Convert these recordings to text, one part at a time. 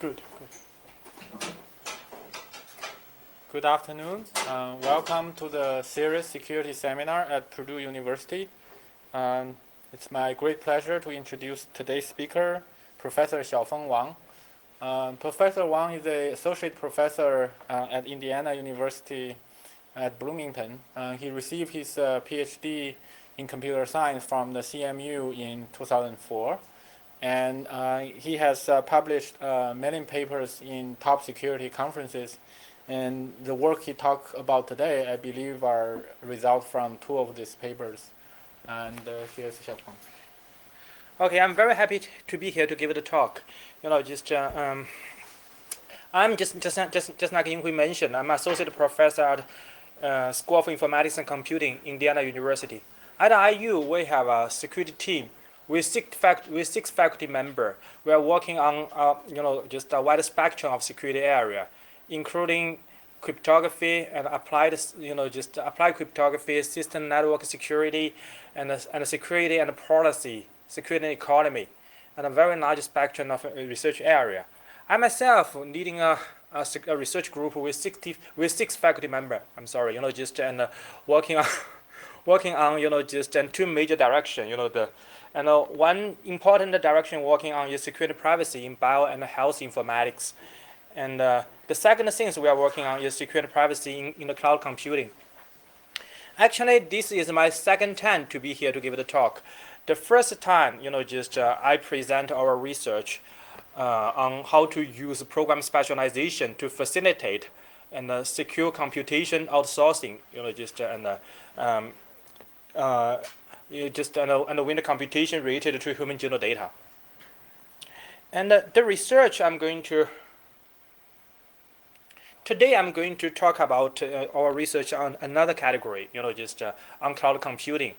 Good. Good afternoon. Welcome to the CERIAS Security Seminar at Purdue University. It's my great pleasure to introduce today's speaker, Professor Xiaofeng Wang. Professor Wang is an associate professor at Indiana University at Bloomington. He received his PhD in computer science from the CMU in 2004. And he has published many papers in top security conferences. And the work he talked about today, I believe, are results from two of these papers. And here's Xiaofeng. Okay, I'm very happy to be here to give the talk. I'm just like Yinghui mentioned, I'm associate professor at School of Informatics and Computing, Indiana University. At IU, we have a security team with six faculty members. We are working on just a wide spectrum of security area, including cryptography and applied cryptography, system network security, and security and policy, security and economy, and a very large spectrum of research area. I myself leading a research group with six faculty members. Working on two major directions. One important direction working on is security privacy in bio and health informatics. And the second thing we are working on is security privacy in the cloud computing. Actually, this is my second time to be here to give the talk. The first time, I present our research on how to use program specialization to facilitate and secure computation outsourcing. And when the computation related to human genome data. And the research today I'm going to talk about our research on another category, on cloud computing.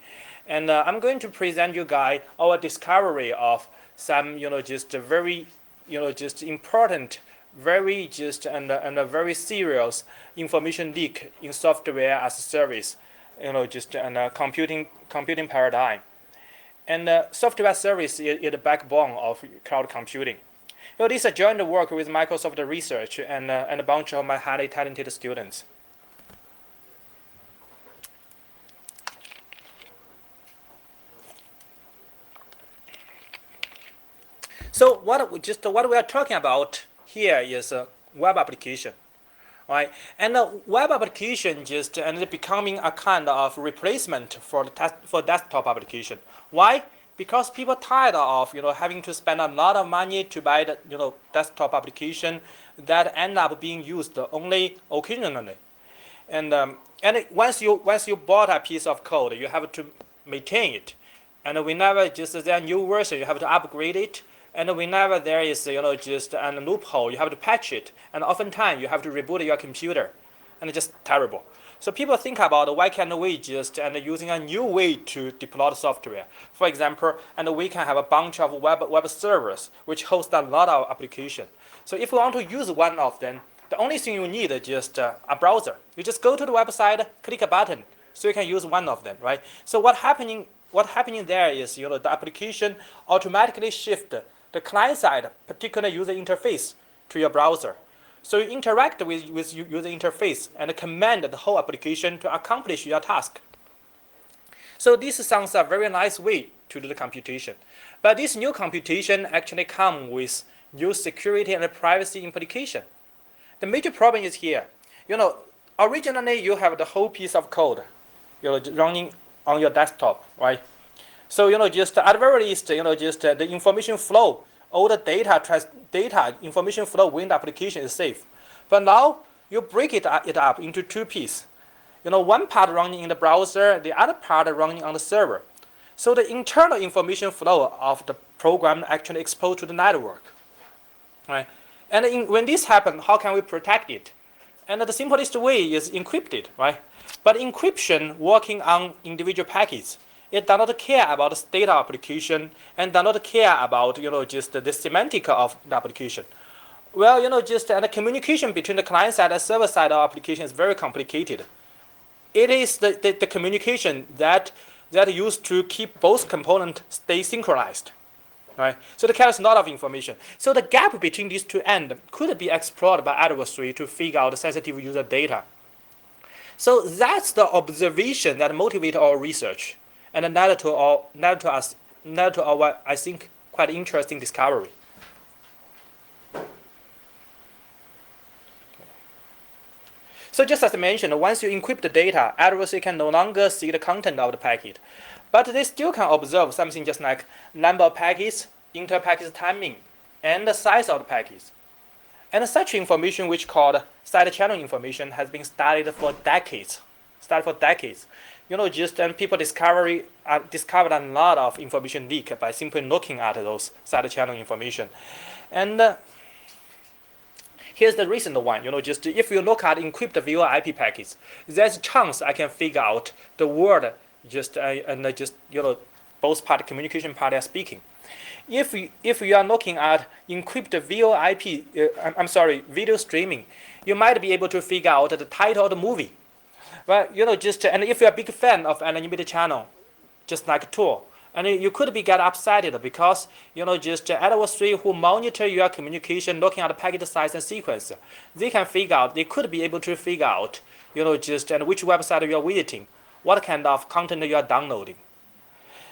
And I'm going to present you guys our discovery of some, very, important, and a very serious information leak in software as a service. Computing paradigm. And software service is the backbone of cloud computing. This is a joint work with Microsoft Research and a bunch of my highly talented students. So what we are talking about here is a web application. Right, and the web application becoming a kind of replacement for desktop application. Why? Because people tired of having to spend a lot of money to buy the desktop application that end up being used only occasionally. And once you bought a piece of code, you have to maintain it, and whenever there is a new version, you have to upgrade it. And whenever there is a loophole, you have to patch it, and oftentimes you have to reboot your computer, and it's just terrible. So people think about why can't we using a new way to deploy the software. For example, and we can have a bunch of web servers which host a lot of applications. So if you want to use one of them, the only thing you need is just a browser. You just go to the website, click a button, so you can use one of them, right? So what happening there is the application automatically shift the client-side particular user interface to your browser. So you interact with user interface and command the whole application to accomplish your task. So this sounds a very nice way to do the computation. But this new computation actually comes with new security and privacy implication. The major problem is here. Originally you have the whole piece of code running on your desktop, right? So at the very least, the information flow, all the data information flow within the application is safe. But now you break it up into two pieces. One part running in the browser, the other part running on the server. So the internal information flow of the program actually exposed to the network, right? And when this happens, how can we protect it? And the simplest way is encrypted, right? But encryption working on individual packets. It does not care about the data application and does not care about the semantic of the application. Well, and the communication between the client side and server side of application is very complicated. It is the communication that used to keep both components stay synchronized. right? So it carries a lot of information. So the gap between these two ends could be explored by adversary to figure out sensitive user data. So that's the observation that motivated our research, and led to our, I think, quite interesting discovery. So just as I mentioned, once you encrypt the data, adversary can no longer see the content of the packet, but they still can observe something just like number of packets, inter-packet timing, and the size of the packets. And such information, which called side channel information, has been studied for decades. And people discovered a lot of information leak by simply looking at those side channel information. And here's the recent one. If you look at encrypted VoIP packets, there's a chance I can figure out the word both party communication party are speaking. If you are looking at encrypted VoIP, video streaming, you might be able to figure out the title of the movie. But and if you're a big fan of an animated channel, just like a tool, and you could get upset because adversary who monitor your communication, looking at the packet size and sequence, they could be able to figure out and which website you are visiting, what kind of content you are downloading.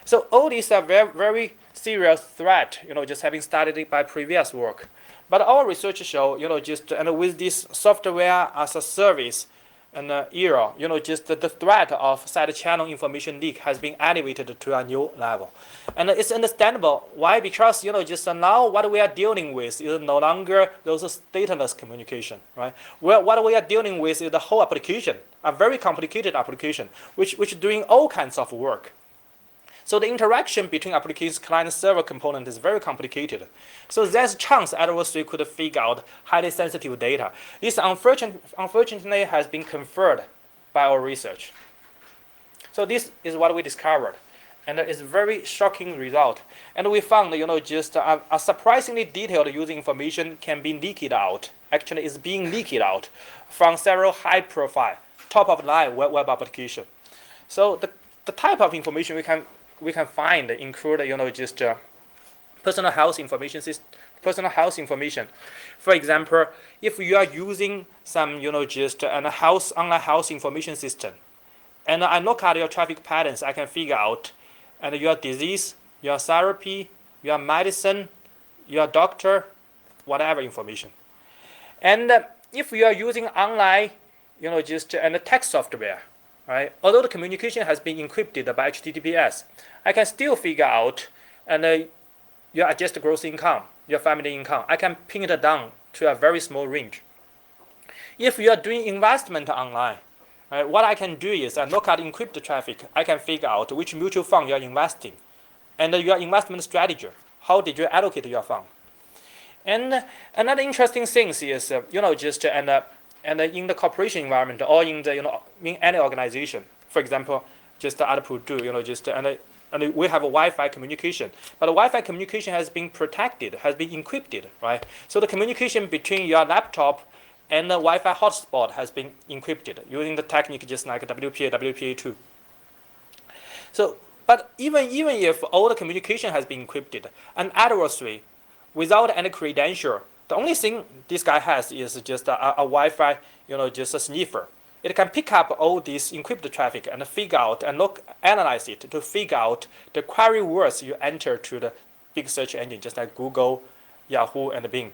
So all these are very, very serious threat, just having studied by previous work. But our research show, and with this software as a service and era, the threat of side channel information leak has been elevated to a new level. And it's understandable why, because now what we are dealing with is no longer those stateless communication, right? What we are dealing with is the whole application, a very complicated application, which doing all kinds of work. So the interaction between applications client and server component is very complicated. So there's a chance adversary could figure out highly sensitive data. This unfortunately has been confirmed by our research. So this is what we discovered, and it's a very shocking result. And we found, a surprisingly detailed user information can be leaked out. Actually, it's being leaked out from several high-profile, top-of-the-line web applications. So the type of information we can find include personal health information. For example, if you are using some online health information system, and I look at your traffic patterns, I can figure out and your disease, your therapy, your medicine, your doctor, whatever information. And if you are using online and text software, right? Although the communication has been encrypted by HTTPS, I can still figure out your adjusted gross income, your family income. I can pin it down to a very small range. If you are doing investment online, right, what I can do is I look at encrypted traffic. I can figure out which mutual fund you are investing, and your investment strategy. How did you allocate your fund? And another interesting thing is and in the corporation environment or in any organization, for example, just at Purdue, and we have a Wi-Fi communication, but the Wi-Fi communication has been protected, has been encrypted, right? So the communication between your laptop and the Wi-Fi hotspot has been encrypted using the technique just like WPA, WPA2. So, but even if all the communication has been encrypted, an adversary without any credential, the only thing this guy has is just a Wi-Fi, just a sniffer. It can pick up all this encrypted traffic and figure out and analyze it to figure out the query words you enter to the big search engine, just like Google, Yahoo, and Bing.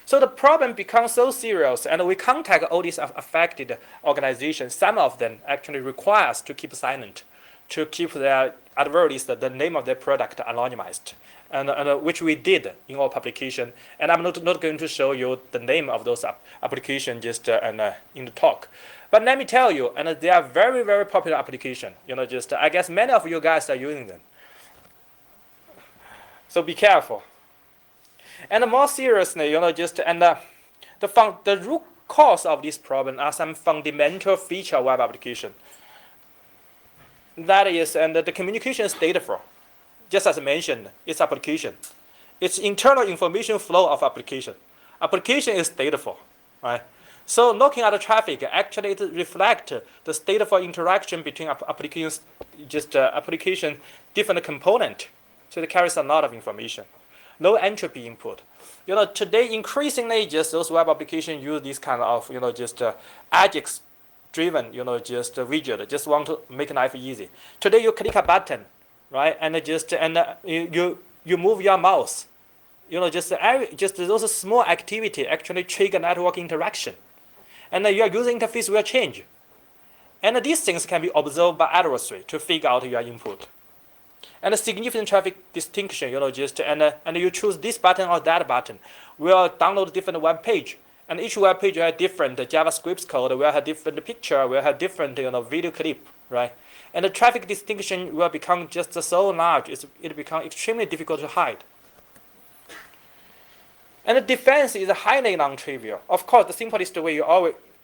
So the problem becomes so serious, and we contact all these affected organizations. Some of them actually require us to keep silent, to keep their, at the very least, the name of their product anonymized. And which we did in our publication, and I'm not going to show you the name of those applications just in the talk. But let me tell you, and they are very, very popular applications. I guess many of you guys are using them. So be careful. And more seriously, the root cause of this problem are some fundamental feature of web application. That is, and the communication is stateful. Just as I mentioned, it's application. It's internal information flow of application. Application is stateful, right? So looking at the traffic, actually it reflects the stateful interaction between applications, application different component. So it carries a lot of information. No entropy input. Today increasingly just those web applications use this kind of, just Ajax driven, just widget. Just want to make life easy. Today you click a button, right? And you move your mouse. Just those small activity actually trigger network interaction. And your user interface will change. And these things can be observed by adversary to figure out your input. And a significant traffic distinction, and you choose this button or that button, will download different web page. And each web page will have different JavaScript code, will have different picture, will have different video clip, right? And the traffic distinction will become just so large, it becomes extremely difficult to hide. And the defense is highly non-trivial. Of course, the simplest way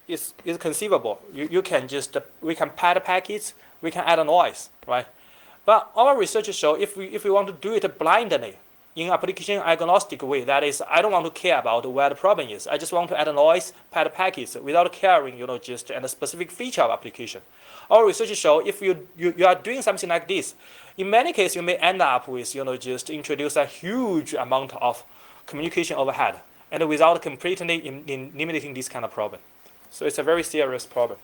is conceivable. We can pad packets, we can add noise, right? But our research shows if we want to do it blindly, in application agnostic way, that is, I don't want to care about where the problem is. I just want to add noise, pad packets without caring, and a specific feature of application. Our research shows if you are doing something like this, in many cases you may end up with, just introduce a huge amount of communication overhead, and without completely eliminating this kind of problem. So it's a very serious problem.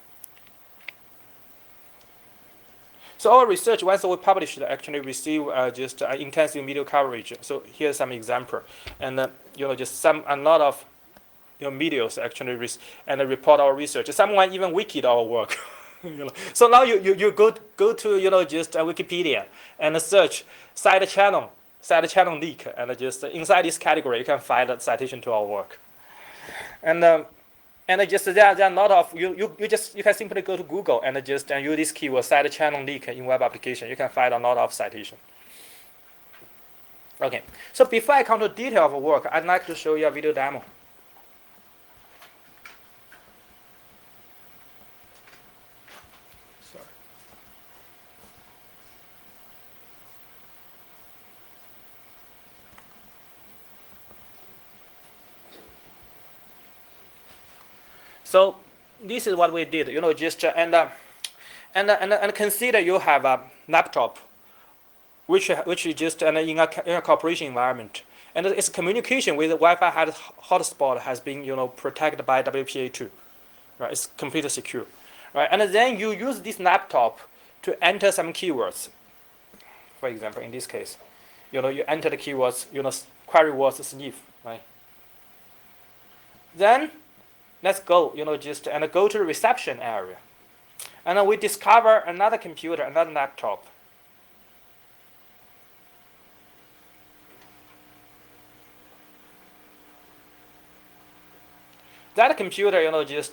So our research, once we published, actually received just intensive media coverage. So here's some example, and just a lot of medias actually report our research. Someone even wikid our work. So now you go to just Wikipedia and search side channel leak, and just inside this category you can find a citation to our work. And just there are a lot of you can simply go to Google and use this keyword side channel leak in web application. You can find a lot of citation. Okay, so before I come to detail of work, I'd like to show you a video demo. Sorry. So this is what we did, and consider you have a laptop, which is just in a corporation environment, and its communication with the Wi-Fi hotspot has been protected by WPA2, right? It's completely secure, right? And then you use this laptop to enter some keywords. For example, in this case, you enter the keywords, query words sniff, right? Then let's go, go to the reception area. And then we discover another computer, another laptop. That computer, does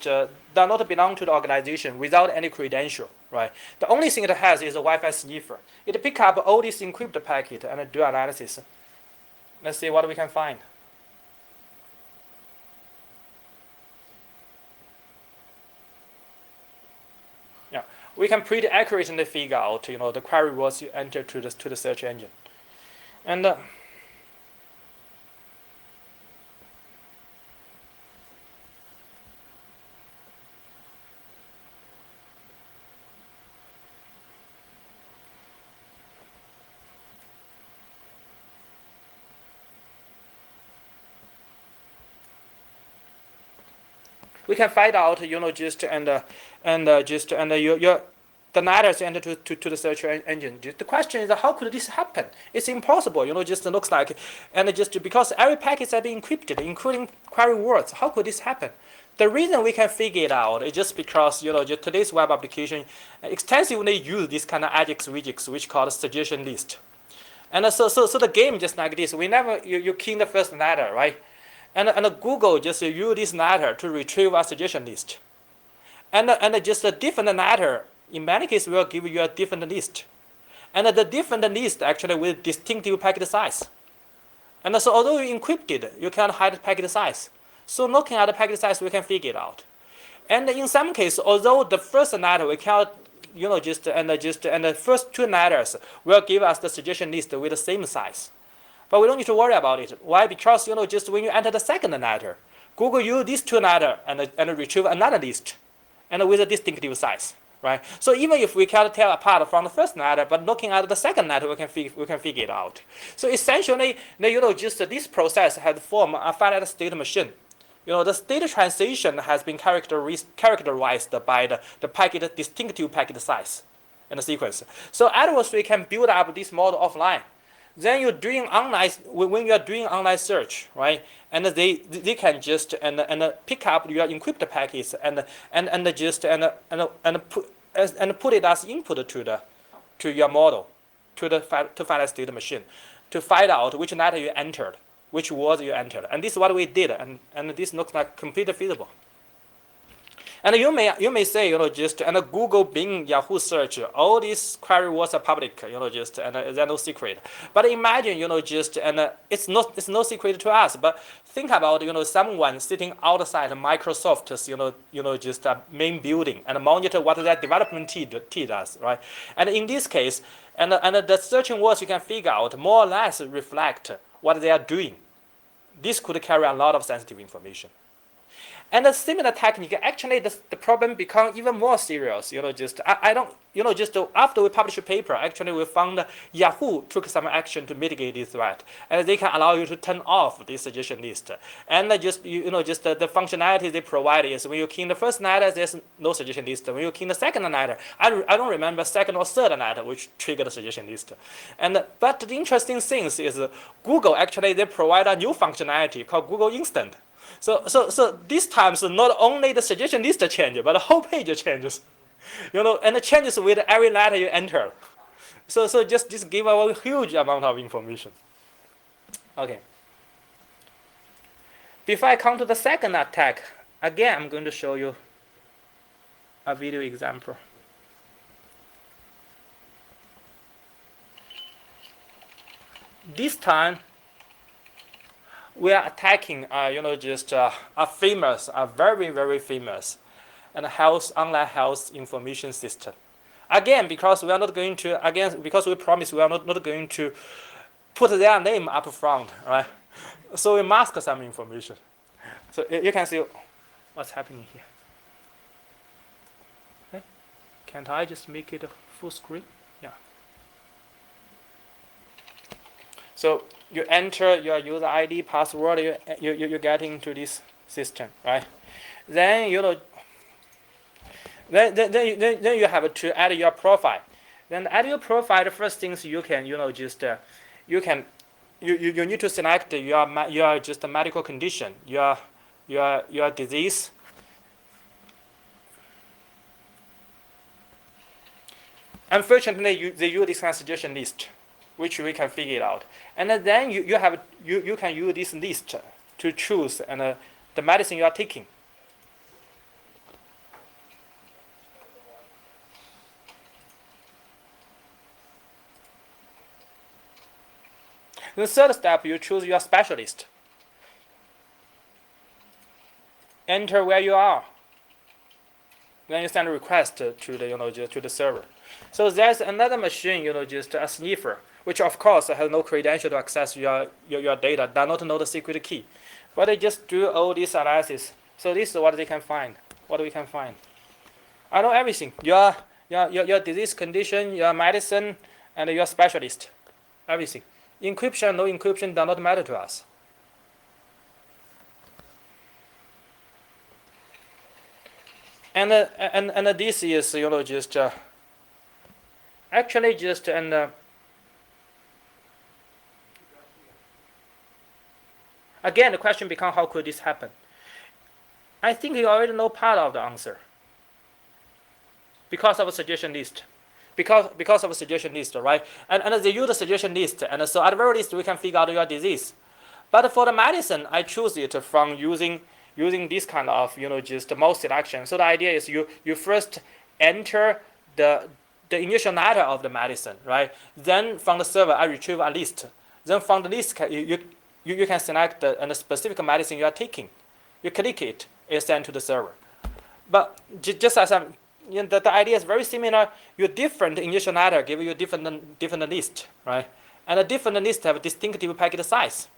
not belong to the organization without any credential, right? The only thing it has is a Wi-Fi sniffer. It picks up all these encrypted packets and do analysis. Let's see what we can find. We can pretty accurately figure out, the query words you enter to the search engine, and we can find out, the letters enter to the search engine. The question is, how could this happen? It's impossible. Just looks like, and just because every packet has been encrypted, including query words. How could this happen? The reason we can figure it out is just because just today's web application extensively use this kind of Ajax widgets, which called suggestion list. And so the game just like this. We never you key in the first letter, right? And Google just use this letter to retrieve a suggestion list. And just a different letter, in many cases, will give you a different list. And the different list actually with distinctive packet size. And so although you encrypted, you can't hide packet size. So looking at the packet size, we can figure it out. And in some cases, although the first letter we cannot, and the first two letters will give us the suggestion list with the same size. But we don't need to worry about it. Why? Because just when you enter the second letter, Google use these two letters and retrieve another list, and with a distinctive size, right? So even if we can't tell apart from the first letter, but looking at the second letter, we can figure it out. So essentially, just this process has formed a finite state machine. The state transition has been characterized by the packet distinctive packet size in the sequence. So afterwards, we can build up this model offline. Then you're doing when you are doing online search, right? And they can just pick up your encrypted packets and put it as input to your model, to finite state machine, to find out which letter you entered, which word you entered. And this is what we did, and this looks like completely feasible. And you may say, just Google, Bing, Yahoo search, all these query words are public, and they're no secret. But imagine, it's no secret to us. But think about, someone sitting outside Microsoft's, main building and monitor what their development team does, right? And in this case, and the searching words you can figure out more or less reflect what they are doing. This could carry a lot of sensitive information. And a similar technique, actually, the problem becomes even more serious. After we published a paper, actually, we found Yahoo took some action to mitigate this threat, and they can allow you to turn off this suggestion list. And the functionality they provide is when you key in the first letter, there's no suggestion list. When you key in the second letter, I don't remember second or third letter which triggered the suggestion list. But the interesting thing is Google actually they provide a new functionality called Google Instant. So this time, so not only the suggestion list changes, but the whole page changes, and it changes with every letter you enter. So just this give a huge amount of information. Okay. Before I come to the second attack, again, I'm going to show you a video example. This time, we are attacking, a famous, a very, very famous, and online health information system. Again, because we are not going to, because we promise we are not going to put their name up front, right? So we mask some information. So you can see what's happening here. Okay. Can't I just make it a full screen? Yeah. So you enter your user ID, password, you get into this system, right? Then then you have to add your profile. Then add your profile. The first things you can you need to select your just medical condition, your disease. Unfortunately, they use this kind of suggestion list, which we can figure it out. And then you can use this list to choose the medicine you are taking. The third step, you choose your specialist. Enter where you are. Then you send a request to the to the server. So there's another machine, just a sniffer, which of course has no credential to access your data, does not know the secret key. But they just do all this analysis. So this is what they can find. What we can find. I know everything. Your disease condition, your medicine, and your specialist. Everything. Encryption, no encryption does not matter to us. And this is just actually just again the question becomes how could this happen? I think you already know part of the answer. Because of a suggestion list. Because of a suggestion list, right? And they use the suggestion list, and so at the very least we can figure out your disease. But for the medicine, I choose it from using this kind of just mouse selection. So the idea is you first enter the initial letter of the medicine, right? Then from the server I retrieve a list. Then from the list you can select the specific medicine you are taking. You click it, it's sent to the server. But just as the idea is very similar. Your different initial letter give you different list, right? And a different list have a distinctive packet size.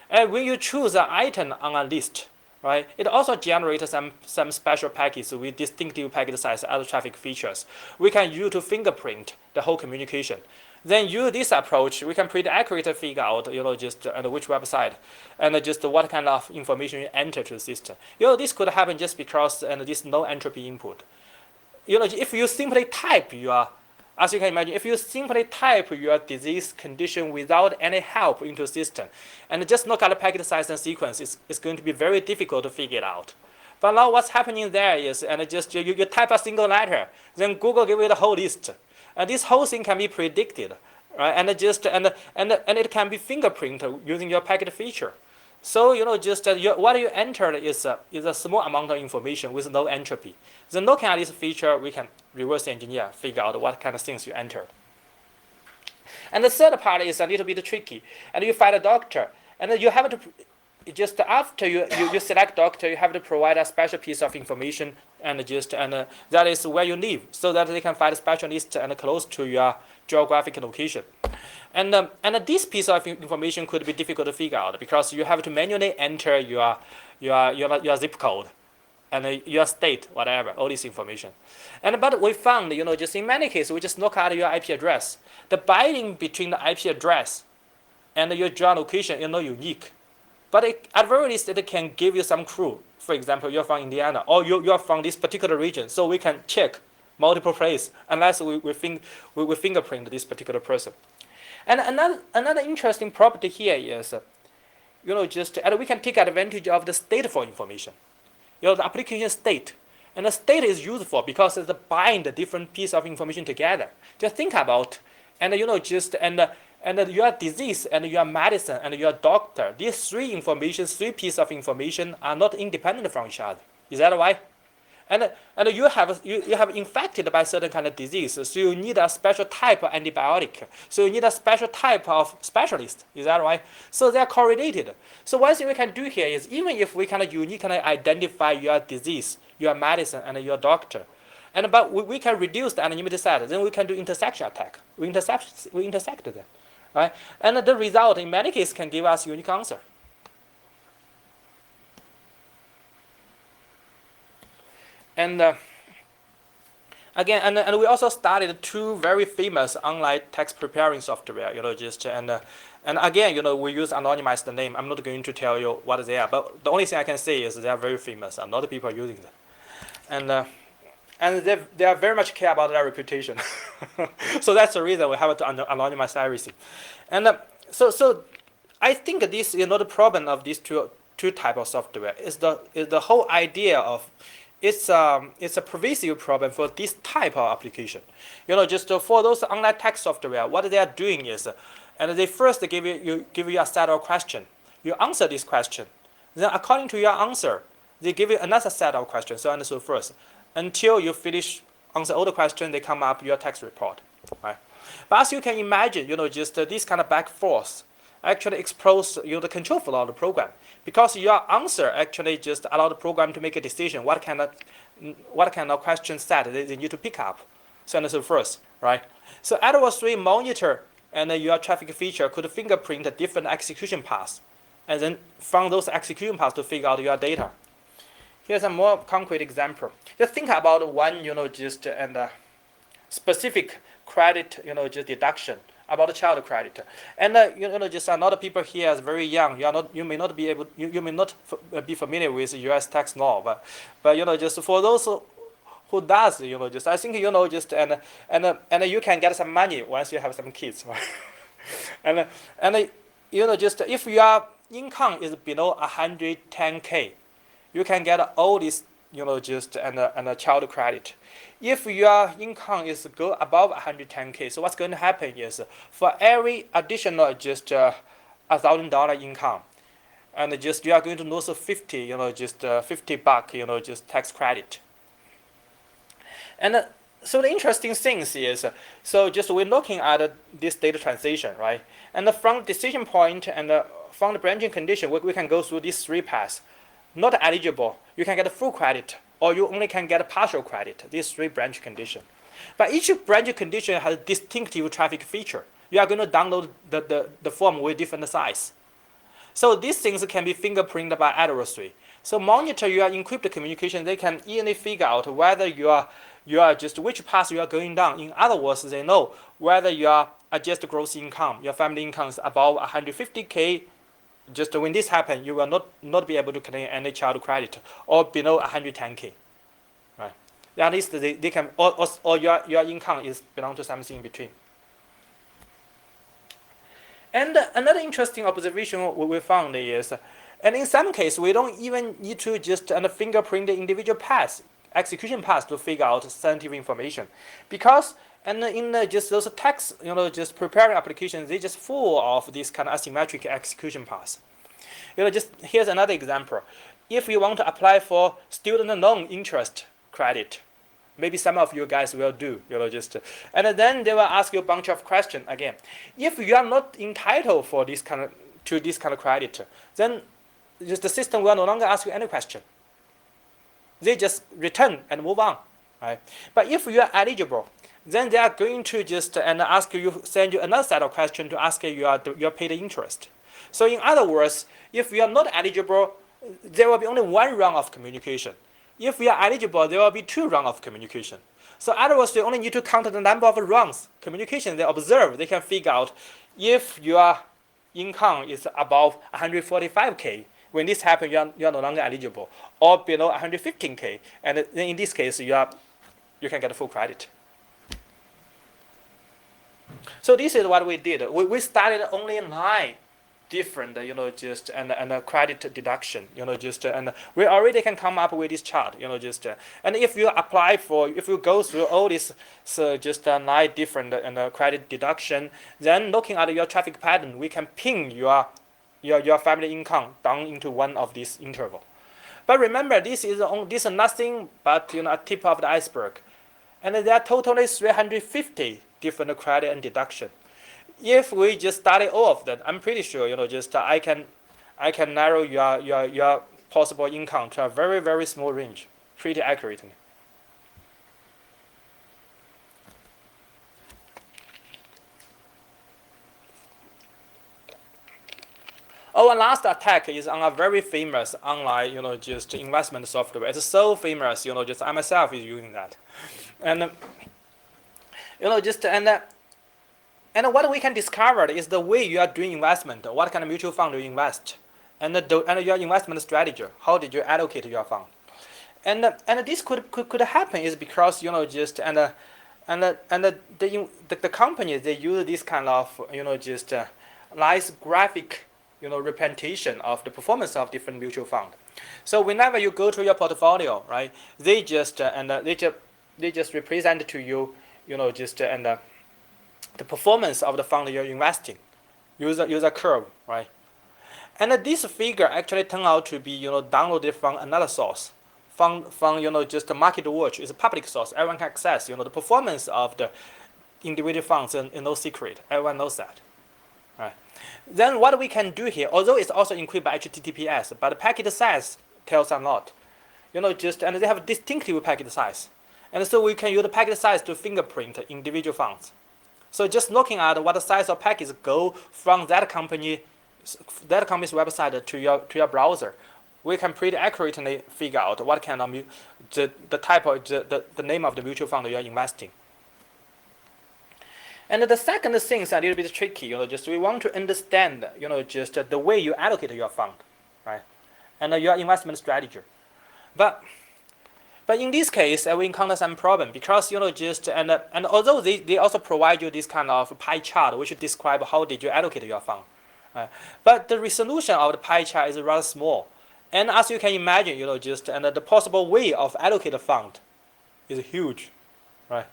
And when you choose an item on a list, right? It also generates some special packets with distinctive packet size, other traffic features. We can use to fingerprint the whole communication. Then use this approach, we can pretty accurately figure out, just which website and just what kind of information you enter to the system. This could happen just because this no entropy input. If you simply type as you can imagine, if you simply type your disease condition without any help into the system and just look at the packet size and sequence, it's going to be very difficult to figure it out. But now what's happening there is, just you type a single letter, then Google give you the whole list. And this whole thing can be predicted, right? And it can be fingerprinted using your packet feature. So what you entered is a small amount of information with no entropy. Then looking at this feature, we can reverse engineer, figure out what kind of things you entered. And the third part is a little bit tricky. And you find a doctor, and you have to just after you select doctor, you have to provide a special piece of information, and that is where you live, so that they can find a specialist and close to your geographic location. And this piece of information could be difficult to figure out because you have to manually enter your zip code and your state, whatever, all this information. But we found, just in many cases, we just look at your IP address. The binding between the IP address and your geolocation is not unique. But at very least, it can give you some clue. For example, you're from Indiana, or you're from this particular region, so we can check multiple places unless we fingerprint this particular person. And another interesting property here is, and we can take advantage of the stateful information. The application state. And the state is useful because it binds different pieces of information together. Just think about, and your disease and your medicine and your doctor, these three pieces of information are not independent from each other. Is that right? And you have infected by certain kind of disease, so you need a special type of antibiotic. So you need a special type of specialist. Is that right? So they are correlated. So one thing we can do here is, even if we can uniquely identify your disease, your medicine, and your doctor, but we can reduce the anonymity set. Then we can do intersection attack. We intersect them, right? And the result in many cases can give us unique answer. And again, and we also studied two very famous online text preparing software. And again, we use anonymized name. I'm not going to tell you what they are, but the only thing I can say is they are very famous. A lot of people are using them, and they are very much care about their reputation. So that's the reason we have to anonymize everything. And so I think this the problem of these two type of software is the whole idea of it's a pervasive problem for this type of application. Just for those online text software, what they are doing is, and they first give you a set of questions. You answer this question, then according to your answer, they give you another set of questions, so on and so forth, until you finish answer all the questions. They come up your text report, right? But as you can imagine, just this kind of back forth actually expose the control flow of the program, because your answer actually just allow the program to make a decision what kind of question set they need to pick up, so on and so forth, right? So adversary monitor and your traffic feature could fingerprint different execution paths, and then from those execution paths to figure out your data. Here's a more concrete example. Just think about one, specific credit, just deduction about the child credit, and just a lot of people here is very young. You may not be familiar with U.S. tax law, but just for those who does, just I think just and you can get some money once you have some kids, right? and just if your income is below 110K, you can get all this just and a child credit. If your income is go above 110K, so what's going to happen is, for every additional just $1,000 income, and just you are going to lose 50, just $50, just tax credit. And so the interesting things is, so just we're looking at this data transition, right? And from decision point and from the branching condition, we can go through these three paths. Not eligible, you can get full credit, or you only can get partial credit, these three branch conditions. But each branch condition has a distinctive traffic feature. You are going to download the form with different size. So these things can be fingerprinted by adversary. So monitor your encrypted communication. They can easily figure out whether you are just which path you are going down. In other words, they know whether you are adjusted gross income, your family income is above 150K. Just when this happens, you will not be able to claim any child credit, or below 110K. Right? At least they can, or your income is belong to something in between. And another interesting observation we found is, and in some cases, we don't even need to just fingerprint the individual path, execution path to figure out sensitive information, because in just those text, just preparing applications, they just full of this kind of asymmetric execution paths. Just here's another example. If you want to apply for student loan interest credit, maybe some of you guys will do, and then they will ask you a bunch of questions again. If you are not entitled for this kind of credit, then just the system will no longer ask you any question. They just return and move on, right? But if you are eligible, then they are going to just ask you, send you another set of questions to ask you your paid interest. So in other words, if you are not eligible, there will be only one round of communication. If you are eligible, there will be 2 rounds of communication. So in other words, they only need to count the number of rounds communication they observe. They can figure out if your income is above 145K. When this happens, you are no longer eligible, or below 115K, and then in this case, you can get full credit. So this is what we did. We started only 9 different, credit deduction, and we already can come up with this chart, and if you if you go through all this, 9 different credit deduction, then looking at your traffic pattern, we can pin your family income down into one of these interval. But remember, this is nothing but a tip of the iceberg, and there are totally 350 different credit and deduction. If we just study all of them, I'm pretty sure I can narrow your possible income to a very, very small range, pretty accurately. Our last attack is on a very famous online, investment software. It's so famous, I myself is using that, and and what we can discover is the way you are doing investment, what kind of mutual fund you invest, and your investment strategy. How did you allocate your fund? And this could happen is because the companies, they use this kind of nice graphic representation of the performance of different mutual fund. So whenever you go to your portfolio, right, they just represent to you the performance of the fund you're investing, use a curve, right? And this figure actually turned out to be downloaded from another source, from just Market Watch. It's a public source. Everyone can access the performance of the individual funds, and no secret. Everyone knows that, right? Then what we can do here, although it's also encrypted by HTTPS, but the packet size tells a lot, and they have a distinctive packet size, and so we can use the packet size to fingerprint individual funds. So just looking at what the size of packets go from that company's website to your browser, we can pretty accurately figure out what kind of the type of the name of the mutual fund you are investing. And the second thing is a little bit tricky. We want to understand the way you allocate your fund, right, and your investment strategy. But in this case, we encounter some problem because and although they also provide you this kind of pie chart which describe how did you allocate your fund, but the resolution of the pie chart is rather small, and as you can imagine, the possible way of allocate the fund is huge, right?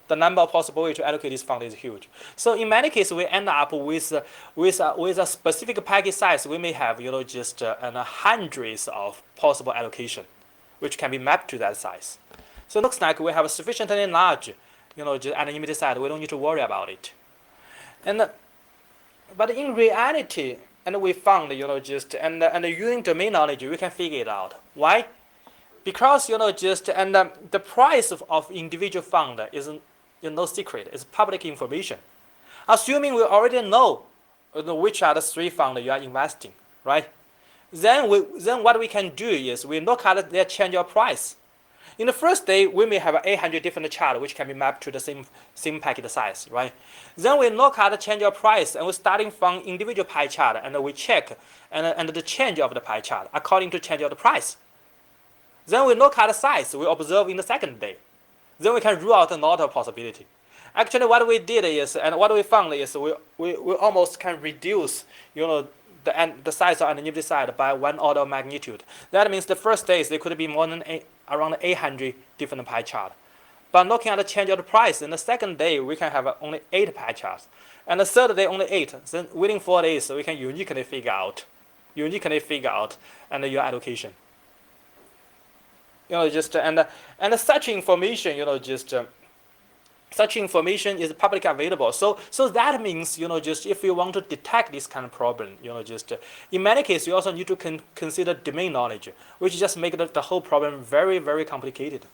The number of possible ways to allocate this fund is huge. So in many cases, we end up with a specific packet size. We may have hundreds of possible allocation, which can be mapped to that size. So it looks like we have a sufficiently large, unlimited size. We don't need to worry about it. But in reality, and we found, using domain knowledge, we can figure it out. Why? Because the price of individual fund is no secret. It's public information. Assuming we already know which are the 3 funds you are investing, right? Then what we can do is we look at their change of price. In the first day, we may have 800 different charts which can be mapped to the same packet size, right? Then we look at the change of price, and we're starting from individual pie chart, and we check and the change of the pie chart according to change of the price. Then we look at the size we observe in the second day. Then we can rule out another possibility. Actually, what we did is, and what we found is, we almost can reduce, the size of the unit side by 1 order of magnitude. That means the first days there could be more than around 800 different pie charts. But looking at the change of the price, in the second day we can have only 8 pie charts, and the third day only 8. Then within 4 days we can uniquely figure out and your allocation. And such information, such information is publicly available. So that means, if you want to detect this kind of problem, in many cases, you also need to consider domain knowledge, which just makes the whole problem very, very complicated.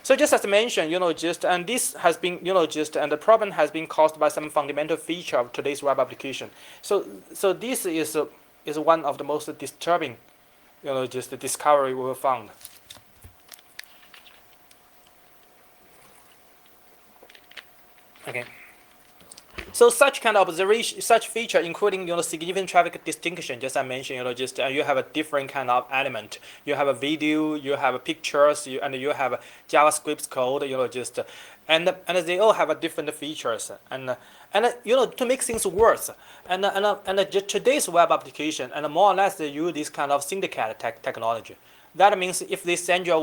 So just as mentioned, and this has been, and the problem has been caused by some fundamental feature of today's web application. So this is one of the most disturbing, the discovery we found. Okay. So such kind of observation, such feature, including significant traffic distinction, just I mentioned, you have a different kind of element. You have a video, you have pictures, and you have JavaScript code, and they all have different features. And to make things worse, and today's web application, and more or less they use this kind of syndicate technology. That means if they send you a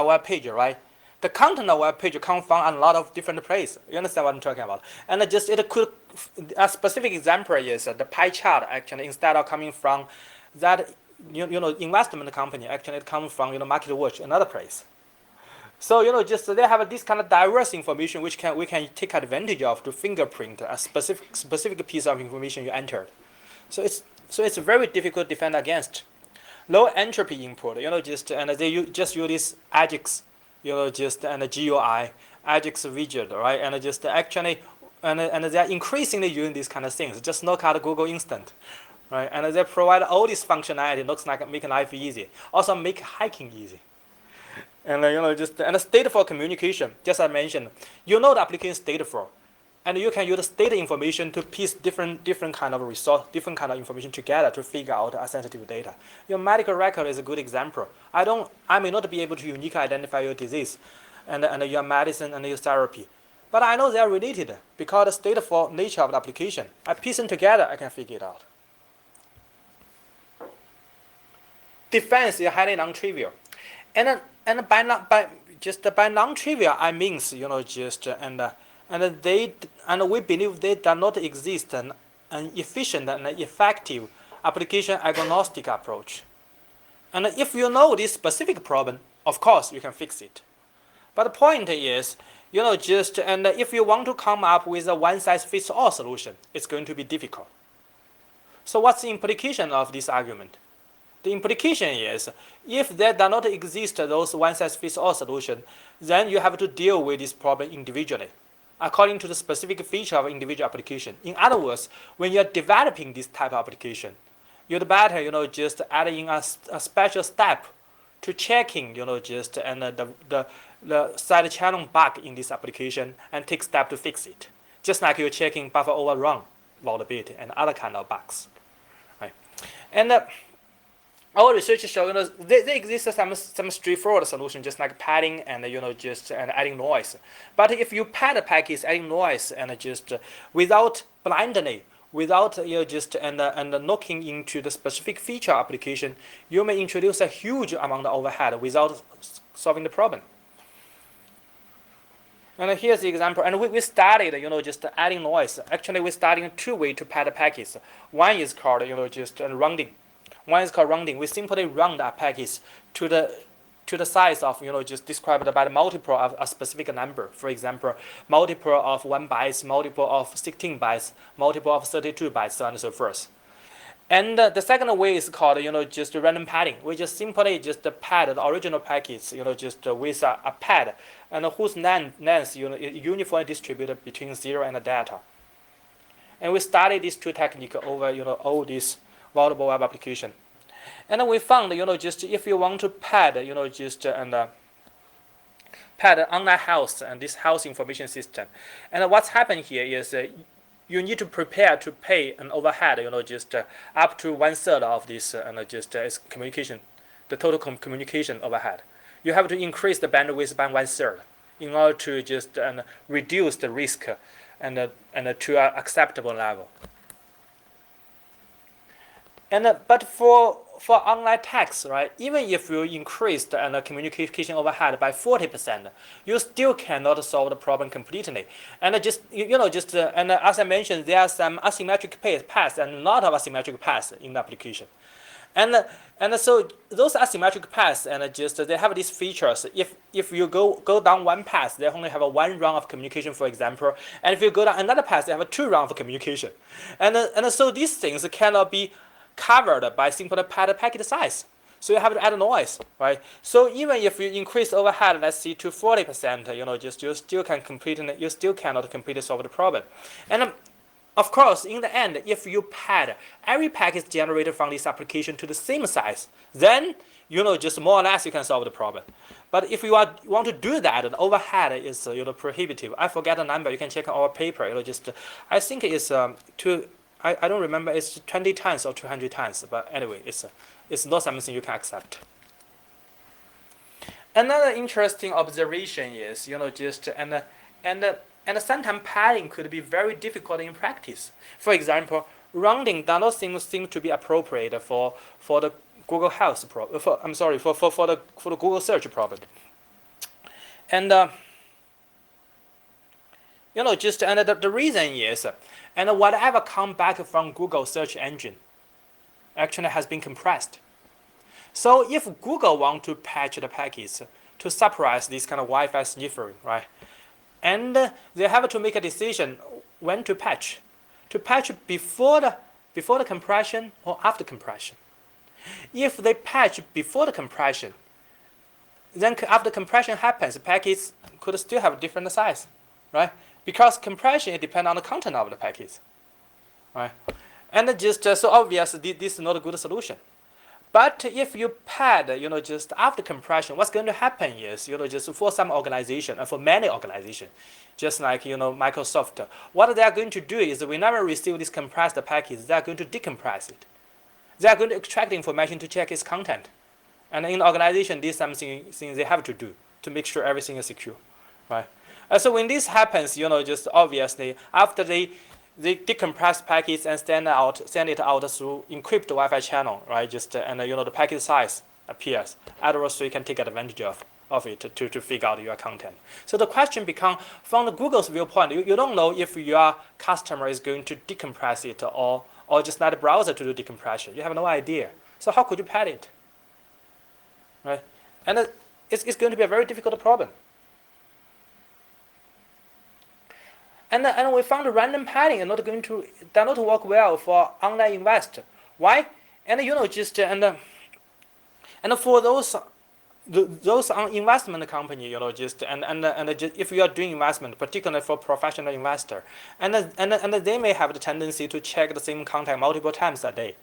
web page, right? The content of a web page comes from a lot of different places. You understand what I'm talking about? And a specific example is the pie chart. Actually, instead of coming from that investment company, actually it comes from MarketWatch, another place. So they have this kind of diverse information which we can take advantage of to fingerprint a specific piece of information you entered. So it's very difficult to defend against. Low entropy input. And they just use this Ajax. And the GUI, Ajax widget, right? And and they are increasingly using these kind of things. Just look at Google Instant, right? And they provide all this functionality. Looks like making life easy. Also make hacking easy. And and stateful communication. Just as I mentioned, the application is stateful, and you can use the state information to piece different kind of resource, different kind of information together to figure out a sensitive data. Your medical record is a good example. I may not be able to uniquely identify your disease, and your medicine and your therapy, but I know they are related because the stateful nature of the application. I piece them together, I can figure it out. Defense is highly non-trivial, and by non-trivial I means and we believe there does not exist an efficient and effective application agnostic approach. And if you know this specific problem, of course you can fix it. But the point is, if you want to come up with a one-size-fits-all solution, it's going to be difficult. So what's the implication of this argument? The implication is, if there does not exist those one-size-fits-all solution, then you have to deal with this problem individually, according to the specific feature of individual application. In other words, when you're developing this type of application, you'd better, just add in a special step to checking, the side channel bug in this application and take steps to fix it. Just like you're checking buffer overrun vulnerability and other kind of bugs, right? And our research shows, there exists some straightforward solution, just like padding and and adding noise. But if you pad a package, adding noise, and without blindly, without looking into the specific feature application, you may introduce a huge amount of overhead without solving the problem. And here's the example. And we started, just adding noise. Actually, we started 2 ways to pad a package. One is called, rounding. One is called rounding. We simply round a package to the size of, just described by the multiple of a specific number. For example, multiple of 1 byte, multiple of 16 bytes, multiple of 32 bytes, so on and so forth. And the second way is called, just random padding. We just simply pad the original package, with a pad, and whose length, is uniformly distributed between 0 and data. And we studied these two techniques over all these multiple web application. And then we found just if you want to pad pad an online house and this house information system, and what's happened here is you need to prepare to pay an overhead just up to 1/3 of this its communication, the total communication overhead. You have to increase the bandwidth by 1/3 in order to just reduce the risk and to an acceptable level. And but for online text, right? Even if you increase the communication overhead by 40%, you still cannot solve the problem completely. And and as I mentioned, there are some asymmetric paths and a lot of asymmetric paths in the application. And so those asymmetric paths they have these features. If you go down one path, they only have a one round of communication, for example. And if you go down another path, they have a two round of communication. And so these things cannot be covered by simple packet size. So you have to add noise, right? So even if you increase overhead, let's see, to 40%, you still cannot completely solve the problem. And of course, in the end, if you pad every packet generated from this application to the same size, then just more or less you can solve the problem. But if you want to do that, the overhead is prohibitive. I forget the number. You can check our paper. I think it's I don't remember. It's 20 times or 200 times. But anyway, it's not something you can accept. Another interesting observation is and sometimes padding could be very difficult in practice. For example, rounding does not seem to be appropriate for the Google Health problem. For the Google search problem. And the reason is, and whatever comes back from Google search engine actually has been compressed. So if Google want to patch the packets to suppress this kind of Wi-Fi sniffing, right? And they have to make a decision when to patch before the compression or after compression. If they patch before the compression, then after compression happens, the packets could still have a different size, right? Because compression depends on the content of the packets, right? And so obvious, this is not a good solution. But if you pad, just after compression, what's going to happen is, just for some organization and for many organizations, just like Microsoft, what they are going to do is whenever receive this compressed package, they are going to decompress it. They are going to extract information to check its content. And in the organization, this is something they have to do to make sure everything is secure, right? So when this happens, just obviously after they decompress packets and send it out through encrypted Wi-Fi channel, right? The packet size appears. Otherwise, you can take advantage of it to figure out your content. So the question becomes, from the Google's viewpoint, you don't know if your customer is going to decompress it or just let the browser to do decompression. You have no idea. So how could you pad it, right? And it's going to be a very difficult problem. And we found random padding does not work well for online invest. Why? And and for those investment company, if you are doing investment, particularly for professional investor, and they may have the tendency to check the same content multiple times a day.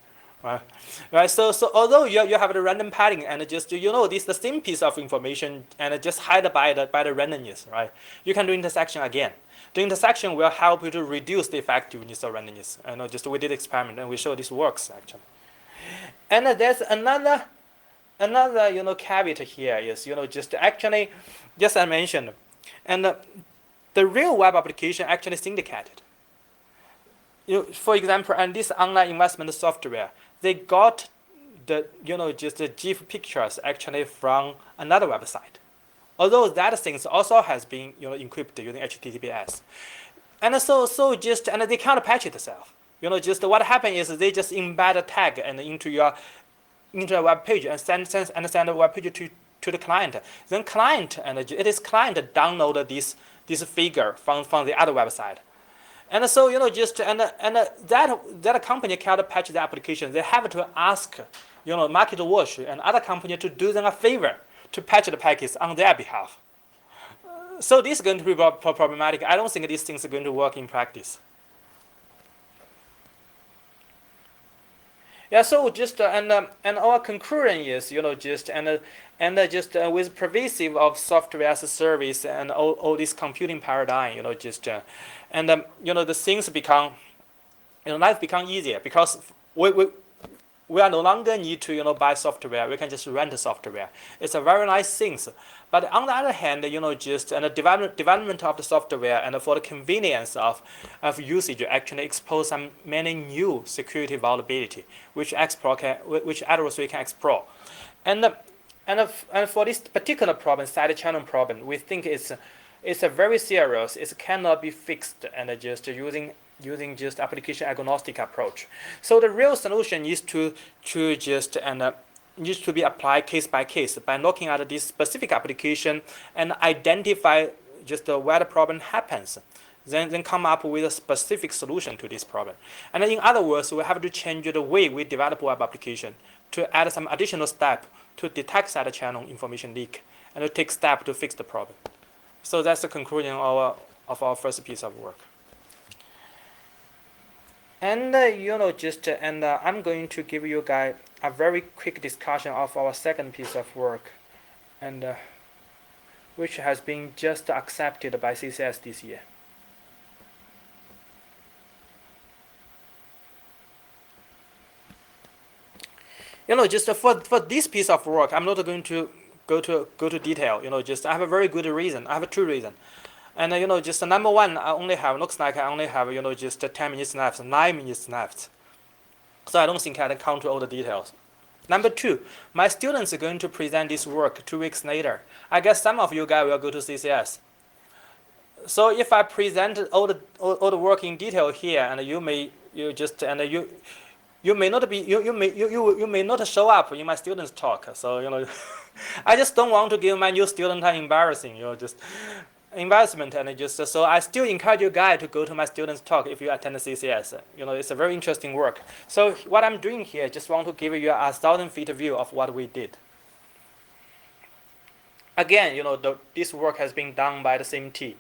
Right. So although you have the random padding and this the same piece of information and just hide by the randomness, right? You can do intersection again. The intersection will help you to reduce the effectiveness of randomness. We did experiment and we show this works actually. And there's another caveat here is actually just I mentioned, and the real web application actually syndicated. For example, and this online investment software, they got the the GIF pictures actually from another website. Although that things also has been encrypted using HTTPS, and and they can't patch it itself. What happened is they just embed a tag and into a web page and send the web page to the client. Then client it is client download this figure from the other website. And so that company can't patch the application. They have to ask MarketWatch and other company to do them a favor to patch the packets on their behalf. So this is going to be problematic. I don't think these things are going to work in practice. Yeah, so just and our conclusion is just with pervasive of software as a service and all this computing paradigm just the things become life become easier because we are no longer need to buy software. We can just rent the software. It's a very nice thing. But on the other hand, just the development of the software and for the convenience of usage actually expose some many new security vulnerability which adversary can explore. And for this particular problem, side channel problem, we think it's a very serious. It cannot be fixed and just using just application agnostic approach. So the real solution is to just needs to be applied case by case by looking at this specific application and identify just where the problem happens. Then come up with a specific solution to this problem. And in other words, we have to change the way we develop web application to add some additional step to detect side channel information leak and to take steps to fix the problem. So that's the conclusion of our first piece of work. And I'm going to give you guys a very quick discussion of our second piece of work, and which has been just accepted by CERIAS this year. Just for this piece of work, I'm not going to go to detail. Just I have a very good reason. I have two reasons. And just number one, looks like I only have just 10 minutes left, 9 minutes left. So I don't think I can count all the details. Number two, my students are going to present this work 2 weeks later. I guess some of you guys will go to CCS. So if I present all the work in detail here, and you may not show up in my students' talk. So I just don't want to give my new student an embarrassing just investment, and so I still encourage you guys to go to my students' talk if you attend the CCS. It's a very interesting work. So what I'm doing here, just want to give you a 1,000-feet view of what we did. Again, this work has been done by the same team,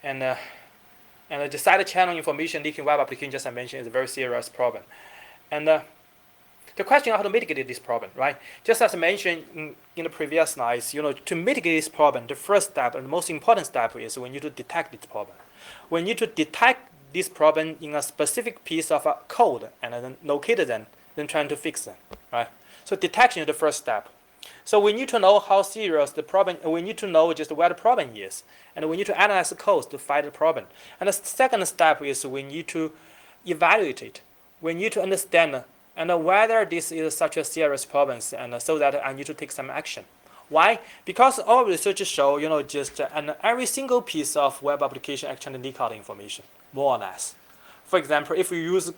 and the side channel information leaking web application, just I mentioned, is a very serious problem, and the question of how to mitigate this problem, right? Just as I mentioned in the previous slides, to mitigate this problem, the first step and the most important step is we need to detect this problem. We need to detect this problem in a specific piece of code and then locate it, then trying to fix it, right? So detection is the first step. So we need to know how serious the problem. We need to know just where the problem is, and we need to analyze the code to find the problem. And the second step is we need to evaluate it. We need to understand and whether this is such a serious problem, and so that I need to take some action. Why? Because all research show, every single piece of web application actually leak out information, more or less. For example, if you use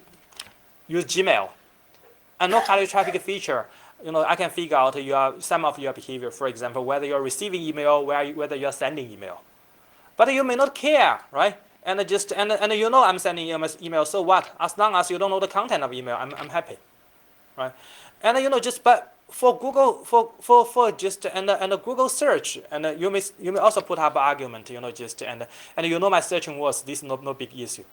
Gmail, and no calorie traffic feature, I can figure out some of your behavior. For example, whether you're receiving email, whether you're sending email, but you may not care, right? And I'm sending email, so what? As long as you don't know the content of email, I'm happy, right? And but for Google, for just and Google search, and you may also put up an argument, and my searching words, this is no big issue.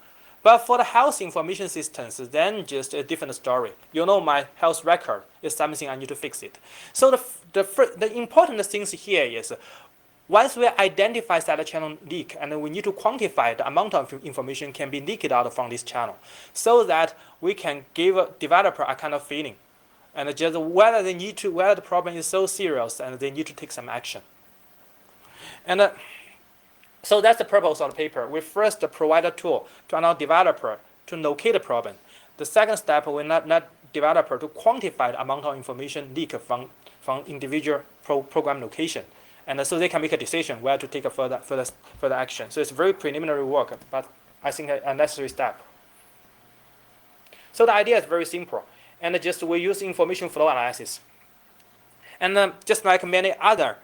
But for the health information systems, then just a different story. My health record is something I need to fix it. So the important things here is, once we identify side channel leak, and we need to quantify the amount of information can be leaked out from this channel, so that we can give a developer a kind of feeling, and just whether the problem is so serious and they need to take some action. And so that's the purpose of the paper. We first provide a tool to allow developer to locate the problem. The second step, we let developer to quantify the amount of information leaked from individual program location. And so they can make a decision where to take a further action. So it's very preliminary work, but I think a necessary step. So the idea is very simple, and we use information flow analysis, and just like many other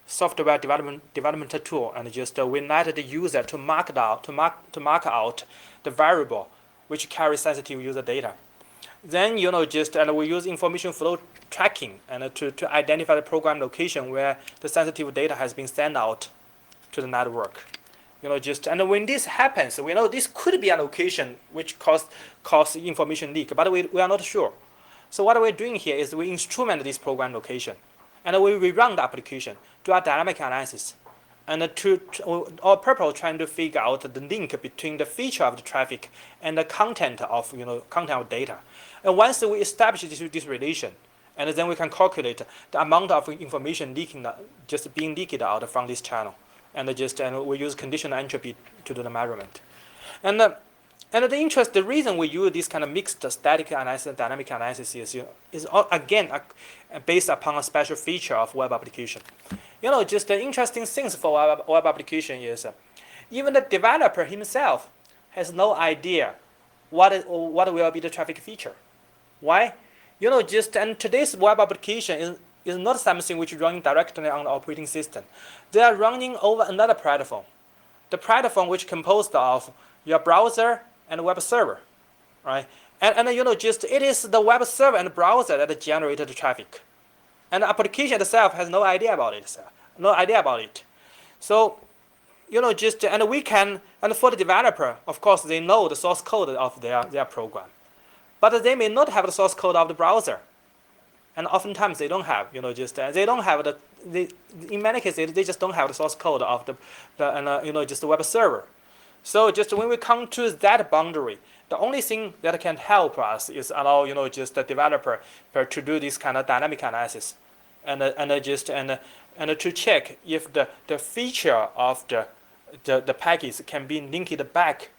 software development tool, and we let the user to mark out the variable which carries sensitive user data. Then we use information flow tracking and to identify the program location where the sensitive data has been sent out to the network. And when this happens, we know this could be a location which cause information leak, but we are not sure. So what we're doing here is we instrument this program location, and we rerun the application, do a dynamic analysis, and our purpose trying to figure out the link between the feature of the traffic and the content of data. And once we establish this relation, and then we can calculate the amount of information being leaked out from this channel, and we use conditional entropy to do the measurement. And the reason we use this kind of mixed static analysis and dynamic analysis is again based upon a special feature of web application. Just the interesting things for web application is even the developer himself has no idea what will be the traffic feature. Why? And today's web application is not something which is running directly on the operating system. They are running over another platform, the platform which is composed of your browser and web server, right? And it is the web server and browser that generated the traffic, and the application itself has no idea about it. So, and for the developer, of course, they know the source code of their program, but they may not have the source code of the browser, and oftentimes they don't have. They don't have in many cases they just don't have the source code of the web server. So just when we come to that boundary, the only thing that can help us is allow the developer to do this kind of dynamic analysis, and to check if the feature of the package can be linked back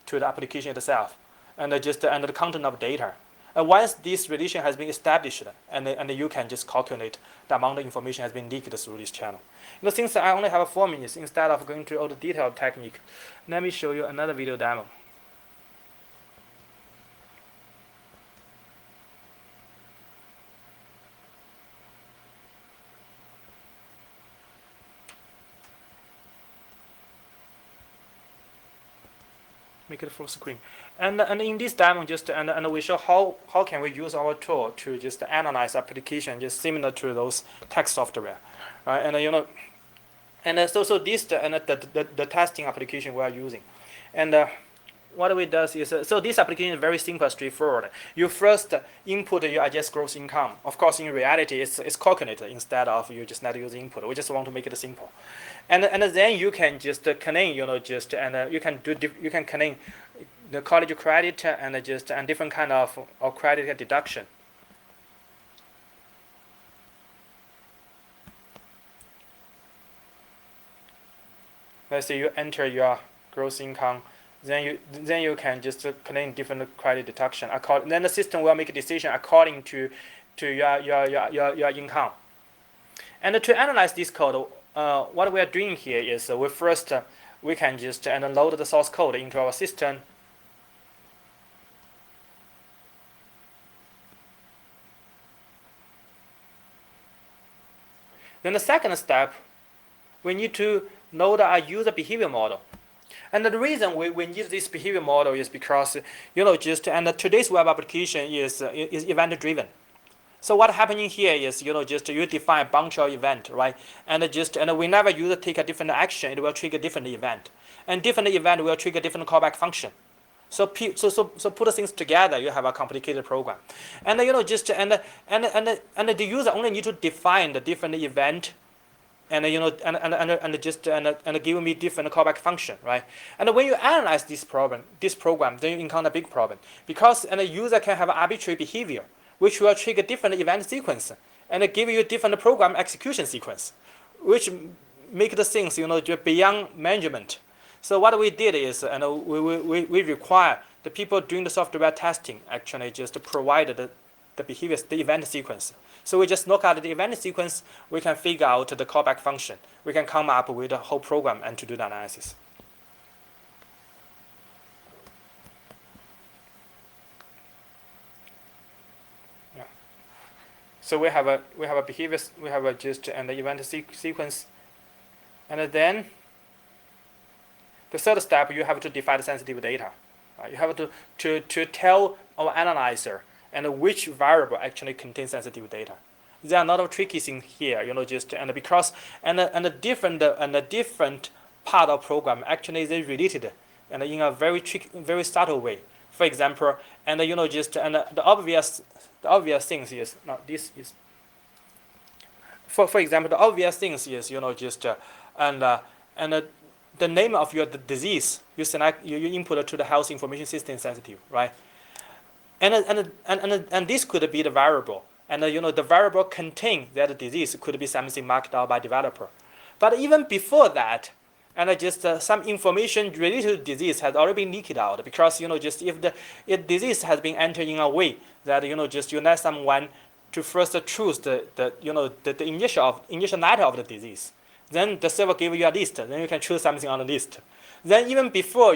to the application itself, and the content of data. And once this relation has been established, and you can just calculate the amount of information has been leaked through this channel. Since I only have 4 minutes, instead of going through all the detailed technique, let me show you another video demo. Make it full screen. And in this demo, and we show how can we use our tool to just analyze application just similar to those text software, right? So this the testing application we are using, and what we does is so this application is very simple, straightforward. You first input your adjust gross income. Of course, in reality, it's calculated instead of you just not use input. We just want to make it simple, and then you can just claim you can claim the college credit and different kind of credit deduction. Let's say you enter your gross income, then you can just claim different credit deduction. Then the system will make a decision according to your income. And to analyze this code, what we are doing here is we can just load the source code into our system. Then the second step, we need to load a user behavior model. And the reason we need this behavior model is because today's web application is event driven. So what happening here is you define a bunch of event, right? And whenever user take a different action, it will trigger different event, and different event will trigger different callback function. So put things together, you have a complicated program, and the user only need to define the different event, and give me different callback function, right? And when you analyze this program, then you encounter a big problem, because the user can have arbitrary behavior, which will trigger different event sequence and give you different program execution sequence, which make the things beyond management. So what we did is, we require the people doing the software testing actually just provide the behavior, the event sequence. So we just look at the event sequence, we can figure out the callback function. We can come up with the whole program and to do the analysis. Yeah. So we have a behavior, we have just an event sequence, and then the third step, you have to define the sensitive data. You have to tell our analyzer and which variable actually contains sensitive data. There are a lot of tricky things here, because the different part of program actually they related and in a very subtle way. For example, and just and the obvious things is now this is for example the obvious things is just and the name of your disease you select you input to the health information system sensitive, right? And this could be the variable, and the variable contain that disease could be something marked out by developer. But even before that, and just some information related to disease has already been leaked out, because just if the disease has been entered in a way that just you let someone to first choose the initial letter of the disease, then the server give you a list, then you can choose something on the list. Then even before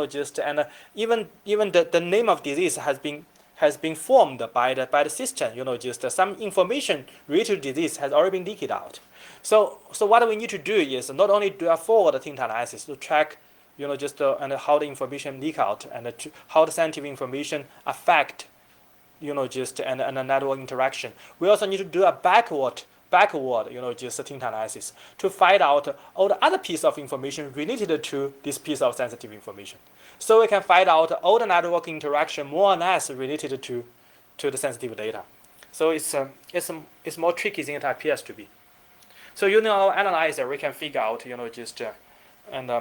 just and even the name of disease has been formed by the system, just some information related to disease has already been leaked out. So what we need to do is not only do a forward tint analysis to track just and how the information leak out and how the scientific information affect just and a network interaction. We also need to do a backward just tint analysis to find out all the other piece of information related to this piece of sensitive information. So we can find out all the network interaction more or less related to the sensitive data. So it's more tricky than it appears to be. So using our analyzer, we can figure out just and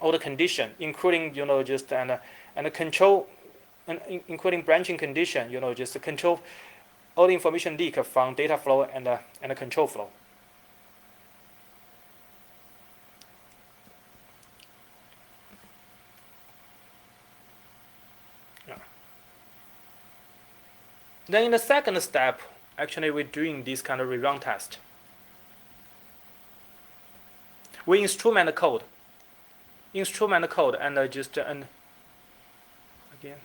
all the condition, including just and the control, and including branching condition, just to control all the information leak from data flow and the control flow. Yeah. Then in the second step, actually we're doing this kind of rerun test. We instrument the code. And just and again.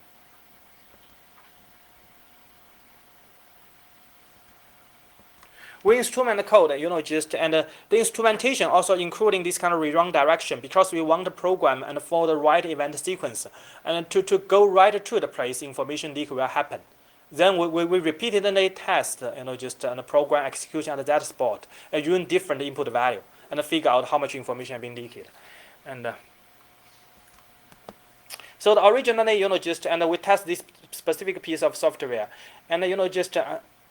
We instrument the code, just and the instrumentation also including this kind of rerun direction, because we want the program and for the right event sequence and to go right to the place information leak will happen. Then we repeatedly test, just the program execution at that spot and using different input value and figure out how much information has been leaked. And so the originally, just and we test this specific piece of software, and just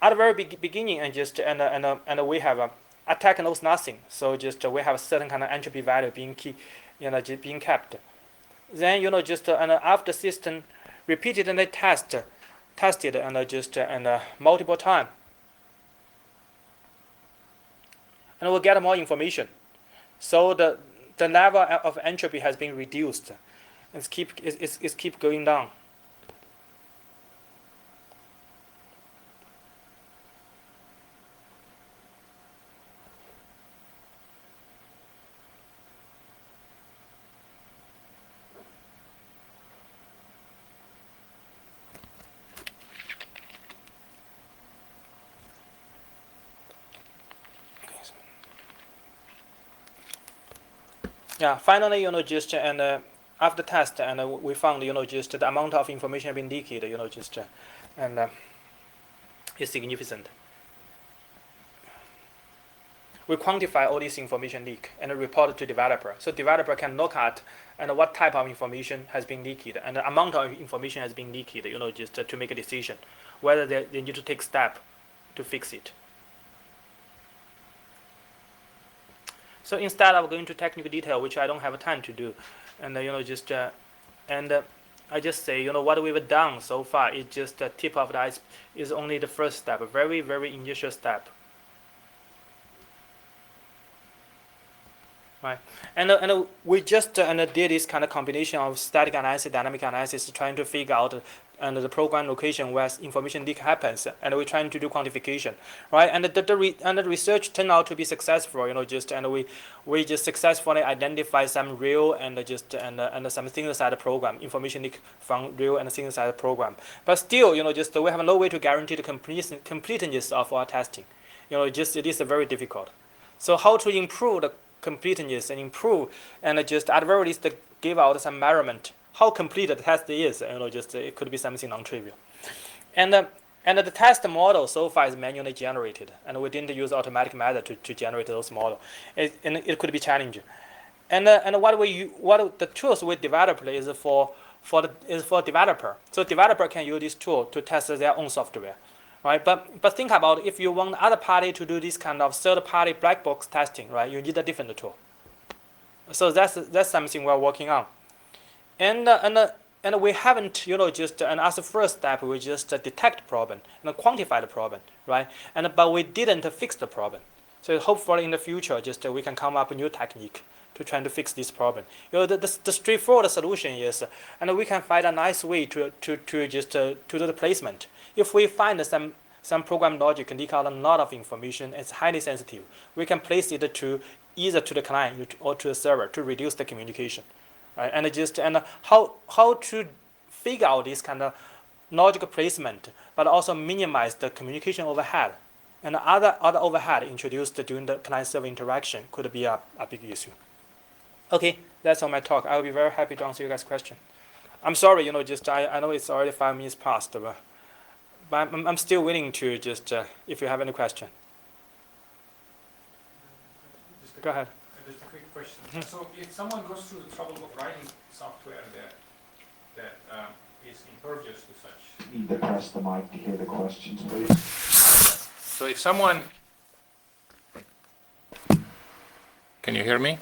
at the very beginning, and just and we have attack knows nothing. So just we have a certain kind of entropy value being being kept. Then just and after system repeatedly tested and just and multiple time, and we'll get more information. So the level of entropy has been reduced. It's keep going down. Yeah. Finally, just and after test, and we found just the amount of information being leaked, just and is significant. We quantify all this information leak and report it to developer, so developer can look at and what type of information has been leaked and the amount of information has been leaked, just to make a decision whether they need to take step to fix it. So instead of going to technical detail, which I don't have time to do, and just and I just say what we've done so far is just the tip of the iceberg, is only the first step, a very initial step. Right, and we just did this kind of combination of static analysis, dynamic analysis, trying to figure out the program location where information leak happens, and we're trying to do quantification, right? And the research turned out to be successful, just and we just successfully identify some real and just and some synthesized program information leak from real and synthesized program. But still, just we have no way to guarantee the completeness of our testing. Just it is very difficult. So how to improve the completeness and improve and just at the very least give out some measurement how complete the test is, just it could be something non-trivial. And the test model so far is manually generated, and we didn't use automatic method to generate those models. And it could be challenging. And what the tools we developed is for developer. So developer can use this tool to test their own software, right? But think about if you want other party to do this kind of third party black box testing, right? You need a different tool. So that's something we're working on, and we haven't just and as a first step we just detect problem and quantify the problem, right? But we didn't fix the problem. So hopefully in the future just we can come up with new technique to try to fix this problem. The straightforward solution is, and we can find a nice way to do the placement. If we find some program logic leak out a lot of information, it's highly sensitive, we can place it to either to the client or to the server to reduce the communication, right? And how to figure out this kind of logic placement, but also minimize the communication overhead, and other overhead introduced during the client-server interaction could be a big issue. Okay, that's all my talk. I will be very happy to answer you guys' question. I'm sorry, I know it's already 5 minutes past, but I'm still willing to just if you have any question. Go ahead. Just a quick question. So if someone goes through the trouble of writing software that is impervious to such. You need to press the mic to hear the questions, please. So if someone, can you hear me?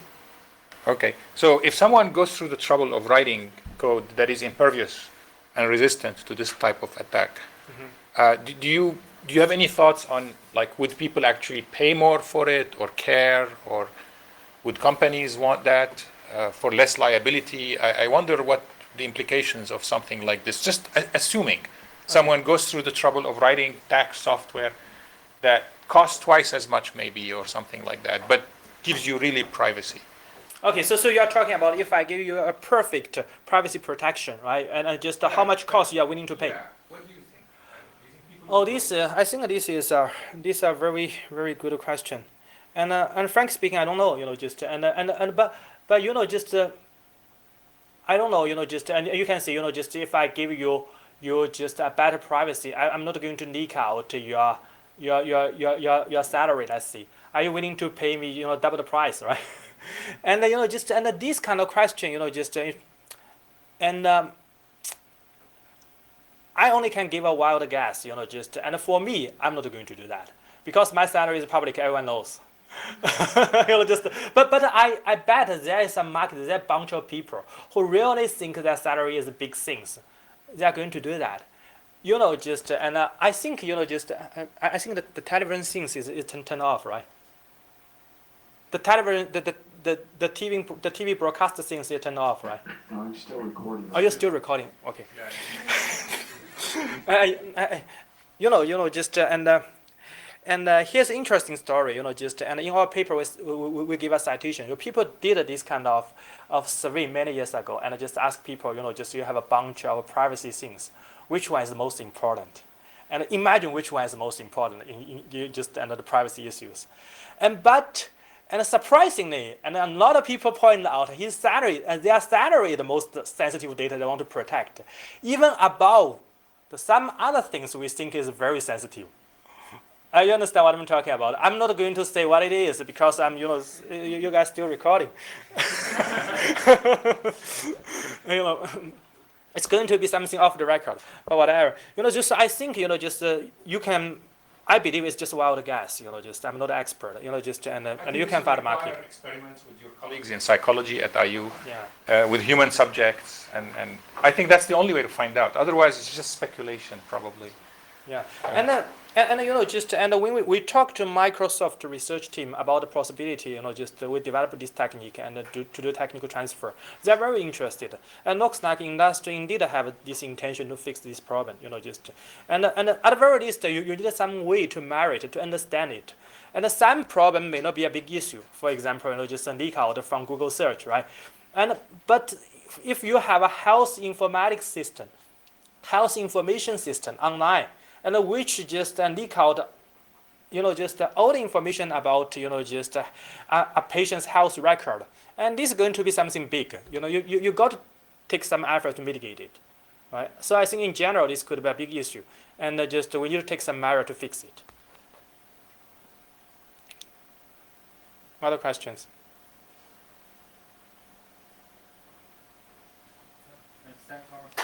Okay. So if someone goes through the trouble of writing code that is impervious and resistant to this type of attack, do you have any thoughts on, like, would people actually pay more for it or care, or would companies want that for less liability? I wonder what the implications of something like this, just assuming someone goes through the trouble of writing tax software that costs twice as much maybe or something like that, but gives you really privacy. Okay, so you are talking about if I give you a perfect privacy protection, right? And just how much cost you are willing to pay. Yeah. What do you think? Do you think people Oh, I think this is a very very good question, and frankly speaking, I don't know, but just I don't know, just and you can see, just if I give you just a better privacy, I'm not going to leak out your salary. Let's see, are you willing to pay me double the price, right? And just this kind of question, just and I only can give a wild guess, just and for me, I'm not going to do that because my salary is public, everyone knows. But I bet there is a market, there are a bunch of people who really think their salary is big things. They are going to do that, just and I think just I think that the television things is turned off, right? The television, the TV broadcast things is turned off, right? No, I'm still recording. Are you still recording? Okay. Just and here's an interesting story, just and in our paper we give a citation. People did this kind of survey many years ago, and just ask people, just you have a bunch of privacy things, which one is the most important, and imagine which one is the most important in just under the privacy issues, and surprisingly, and a lot of people point out his salary and their salary the most sensitive data they want to protect, even above some other things we think is very sensitive. You understand what I'm talking about? I'm not going to say what it is because I'm, you guys still recording. It's going to be something off the record, but whatever. Just I think, just you can. I believe it's just wild guess. Just I'm not an expert. Just and you can find a market. Experiments with your colleagues in psychology at IU, Yeah. with human subjects, and I think that's the only way to find out. Otherwise, it's just speculation, probably. Yeah, and just and when we talked to Microsoft research team about the possibility, just we develop this technique and to do technical transfer. They're very interested, and looks like industry indeed have this intention to fix this problem. Just and at the very least, you need some way to merit to understand it. And some problem may not be a big issue. For example, just a leak out from Google search, right? But if you have a health informatics system, health information system online, and which just leak out, just all the information about, just a patient's health record. And this is going to be something big. You got to take some effort to mitigate it, right? So I think in general, this could be a big issue. And just we need to take some measure to fix it. Other questions? 10 hours.